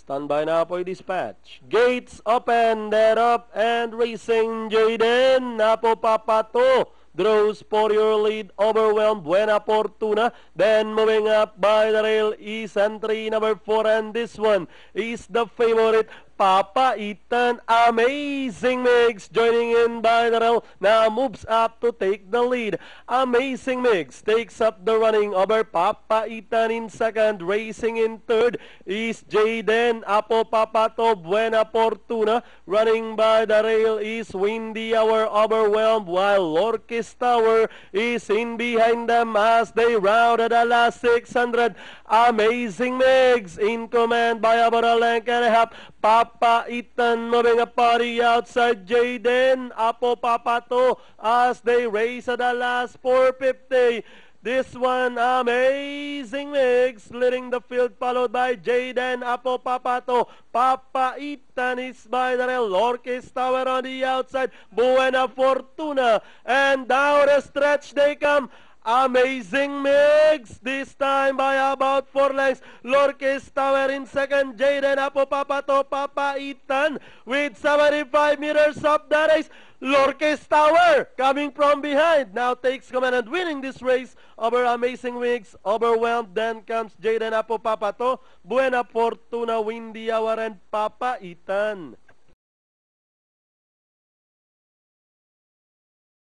Stand by na po dispatch. Gates open, they're up and racing. Jaden Apopapato draws for your lead. Overwhelmed, Buena Fortuna. Then moving up by the rail is entry number 4, and this one is the favorite. Papa Ethan, Amazing Mix joining in by the rail, now moves up to take the lead. Amazing Mix takes up the running over Papa Ethan in second. Racing in third is Jaden Apopapato. Buena Fortuna. Running by the rail is Windy Hour, Overwhelmed, while Lorquis Tower is in behind them as they rounded the last 600. Amazing Mix in command by about a length and a half. Papa Ethan moving a party outside Jaden Apopapato as they race at the last 450. This one, Amazing Mix leading the field, followed by Jaden Apopapato. Papa Ethan is by the rail. Lorquis Tower on the outside. Buena Fortuna, and down the stretch they come. Amazing Mix, this time by about 4 lengths. Lorquis Tower in second. Jaden Apopapato. Papa Ethan with 75 meters of the race. Lorquis Tower coming from behind now takes command and winning this race over Amazing Mix. Overwhelmed, then comes Jaden Apopapato, Buena Fortuna, Windy Hour, and Papa Ethan.